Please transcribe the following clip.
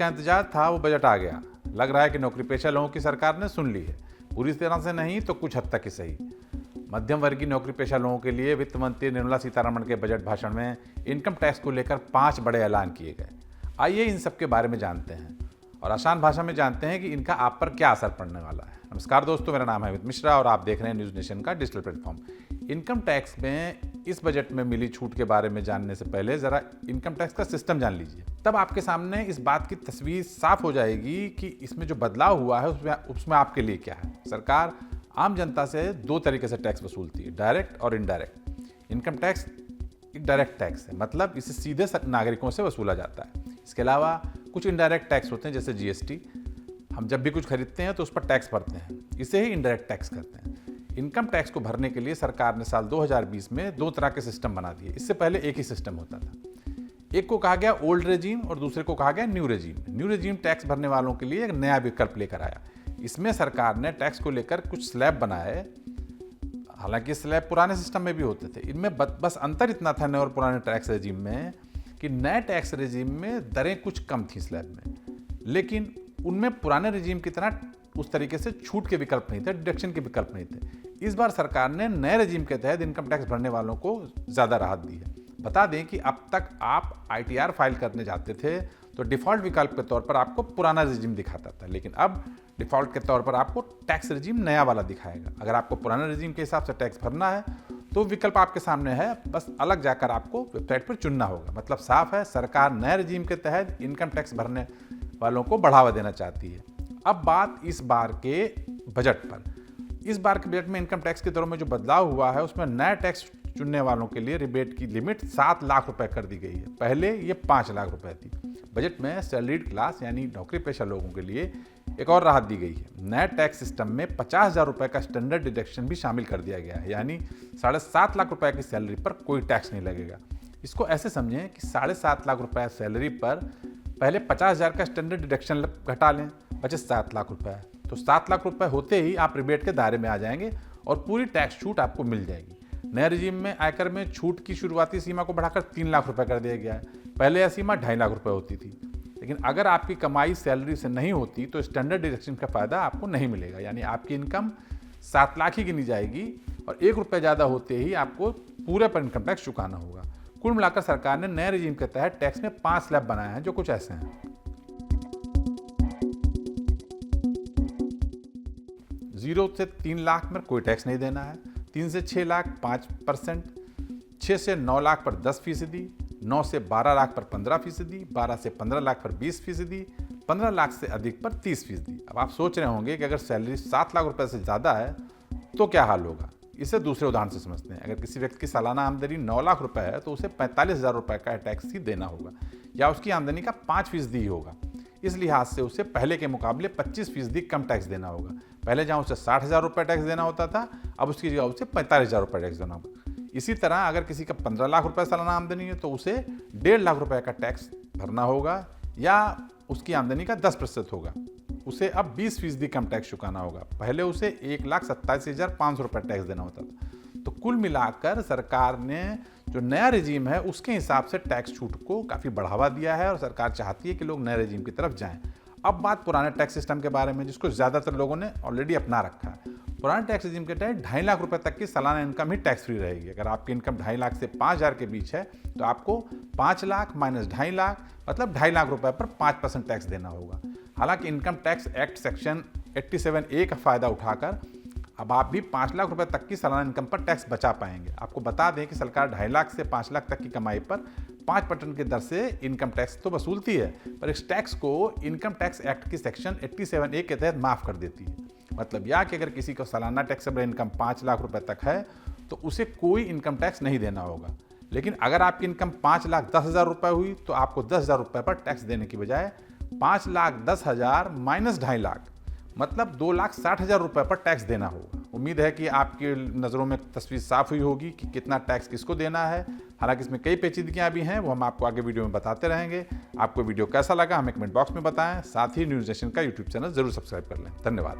जिसका इंतजार था वो बजट आ गया। लग रहा है कि नौकरी पेशा लोगों की सरकार ने सुन ली है, पूरी तरह से नहीं तो कुछ हद तक ही सही। मध्यम वर्गीय नौकरी पेशा लोगों के लिए वित्त मंत्री निर्मला सीतारमण के बजट भाषण में इनकम टैक्स को लेकर 5 बड़े ऐलान किए गए। आइए इन सब के बारे में जानते हैं और आसान भाषा में जानते हैं कि इनका आप पर क्या असर पड़ने वाला है। नमस्कार दोस्तों, मेरा नाम है अमित मिश्रा और आप देख रहे हैं न्यूज़ नेशन का डिजिटल प्लेटफॉर्म। इनकम टैक्स में इस बजट में मिली छूट के बारे में जानने से पहले ज़रा इनकम टैक्स का सिस्टम जान लीजिए, तब आपके सामने इस बात की तस्वीर साफ हो जाएगी कि इसमें जो बदलाव हुआ है उसमें आपके लिए क्या है। सरकार आम जनता से 2 तरीके से टैक्स वसूलती है, डायरेक्ट और इनडायरेक्ट। इनकम टैक्स एक डायरेक्ट टैक्स है, मतलब इसे सीधे नागरिकों से वसूला जाता है। इसके अलावा कुछ इनडायरेक्ट टैक्स होते हैं, जैसे जीएसटी। हम जब भी कुछ खरीदते हैं तो उस पर टैक्स भरते हैं, इसे ही इनडायरेक्ट टैक्स करते हैं। इनकम टैक्स को भरने के लिए सरकार ने साल 2020 में 2 तरह के सिस्टम बना दिए। इससे पहले एक ही सिस्टम होता था। एक को कहा गया ओल्ड रेजीम और दूसरे को कहा गया new regime. New regime tax भरने वालों के लिए एक नया विकल्प लेकर आया। इसमें सरकार ने टैक्स को लेकर कुछ स्लैब बनाए। हालांकि स्लैब पुराने सिस्टम में भी होते थे। इनमें बस अंतर इतना था नए और पुराने टैक्स रेजीम में कि नए टैक्स रेजीम में दरें कुछ कम थी स्लैब में, लेकिन उनमें पुराने रेजीम की तरह उस तरीके से छूट के विकल्प नहीं थे, डिडक्शन के विकल्प नहीं थे। इस बार सरकार ने नए रेजीम के तहत इनकम टैक्स भरने वालों को ज़्यादा राहत दी है। बता दें कि अब तक आप ITR फाइल करने जाते थे तो डिफ़ॉल्ट विकल्प के तौर पर आपको पुराना रेजीम दिखाता था, लेकिन अब डिफ़ॉल्ट के तौर पर आपको टैक्स रेजीम नया वाला दिखाएगा। अगर आपको पुराने रेजीम के हिसाब से टैक्स भरना है तो विकल्प आपके सामने है, बस अलग जाकर आपको वेबसाइट पर चुनना होगा। मतलब साफ है, सरकार नए रेजीम के तहत इनकम टैक्स भरने वालों को बढ़ावा देना चाहती है। अब बात इस बार के बजट पर। इस बार के बजट में इनकम टैक्स की दरों में जो बदलाव हुआ है उसमें नया टैक्स चुनने वालों के लिए रिबेट की लिमिट 7 लाख रुपए कर दी गई है। पहले ये 5 लाख रुपए थी। बजट में सैलरीड क्लास यानी नौकरी पेशा लोगों के लिए एक और राहत दी गई है। नए टैक्स सिस्टम में 50,000 रुपए का स्टैंडर्ड डिडक्शन भी शामिल कर दिया गया है, यानी 7.5 लाख रुपए की सैलरी पर कोई टैक्स नहीं लगेगा। इसको ऐसे समझें कि 7.5 लाख रुपए सैलरी पर पहले 50,000 का स्टैंडर्ड डिडक्शन घटा लें, बचे 7 लाख रुपए। तो 7 लाख रुपए होते ही आप रिबेट के दायरे में आ जाएंगे और पूरी टैक्स छूट आपको मिल जाएगी। नए रेजिम में आयकर में छूट की शुरुआती सीमा को बढ़ाकर 3 लाख रुपए कर दिया गया है। पहले यह सीमा 2.5 लाख रुपए होती थी, लेकिन अगर आपकी कमाई सैलरी से नहीं होती तो स्टैंडर्ड डिडक्शन का फायदा आपको नहीं मिलेगा, यानी आपकी इनकम 7 लाख ही गिनी जाएगी और 1 रुपये ज़्यादा होते ही आपको पूरे पर इनकम टैक्स चुकाना होगा। कुल मिलाकर सरकार ने नए रेजिम के तहत टैक्स में 5 स्लैब बनाए हैं, जो कुछ ऐसे हैं। 0 से 3 लाख में कोई टैक्स नहीं देना है, 3 से 6 लाख 5%, 6 से 9 लाख पर 10%, 9 से 12 लाख पर 15%, 12 से 15 लाख पर 20%, 15 लाख से अधिक पर 30%। अब आप सोच रहे होंगे कि अगर सैलरी 7 लाख रुपए से ज़्यादा है तो क्या हाल होगा। इसे दूसरे उदाहरण से समझते हैं। अगर किसी व्यक्ति की सालाना आमदनी 9 लाख रुपए है तो उसे 45,000 रुपए का टैक्स ही देना होगा, या उसकी आमदनी का 5% ही होगा। इस लिहाज से उसे पहले के मुकाबले 25% कम टैक्स देना होगा। पहले जहाँ उसे 60,000 रुपये टैक्स देना होता था, अब उसकी जगह उसे 45,000 रुपये टैक्स देना होगा। इसी तरह अगर किसी का 15 लाख रुपए सालाना आमदनी है तो उसे 1.5 लाख रुपए का टैक्स भरना होगा, या उसकी आमदनी का 10% होगा। उसे अब 20% कम टैक्स चुकाना होगा। पहले उसे 1,27,500 रुपये टैक्स देना होता था। तो कुल मिलाकर सरकार ने जो नया रेजीम है उसके हिसाब से टैक्स छूट को काफ़ी बढ़ावा दिया है और सरकार चाहती है कि लोग नए रेजीम की तरफ जाएं। अब बात पुराने टैक्स सिस्टम के बारे में, जिसको ज़्यादातर लोगों ने ऑलरेडी अपना रखा है। पुराने टैक्स रेजीम के तहत 2.5 लाख रुपए तक की सालाना इनकम ही टैक्स फ्री रहेगी। अगर आपकी इनकम 2.5 लाख से 5,000 के बीच है तो आपको 5 लाख माइनस 2.5 लाख मतलब 2.5 लाख रुपए पर 5% टैक्स देना होगा। हालांकि income tax act section 87A का फ़ायदा उठाकर अब आप भी 5 लाख रुपए तक की सालाना इनकम पर टैक्स बचा पाएंगे। आपको बता दें कि सरकार 2.5 लाख से 5 लाख तक की कमाई पर 5% की दर से इनकम टैक्स तो वसूलती है, पर इस टैक्स को इनकम टैक्स एक्ट की सेक्शन 87A के तहत माफ़ कर देती है। मतलब यह कि अगर किसी को सालाना टैक्सेबल इनकम 5 लाख रुपए तक है तो उसे कोई इनकम टैक्स नहीं देना होगा। लेकिन अगर आपकी इनकम 5,10,000 रुपए हुई तो आपको 10,000 रुपए पर टैक्स देने की बजाय 5,10,000 माइनस 2.5 लाख मतलब 2,60,000 रुपए पर टैक्स देना होगा। उम्मीद है कि आपकी नज़रों में तस्वीर साफ हुई होगी कि कितना टैक्स किसको देना है। हालांकि इसमें कई पेचीदगियां भी हैं, वो हम आपको आगे वीडियो में बताते रहेंगे। आपको वीडियो कैसा लगा हमें कमेंट बॉक्स में बताएं। साथ ही न्यूज़ नेशन का यूट्यूब चैनल जरूर सब्सक्राइब कर लें। धन्यवाद।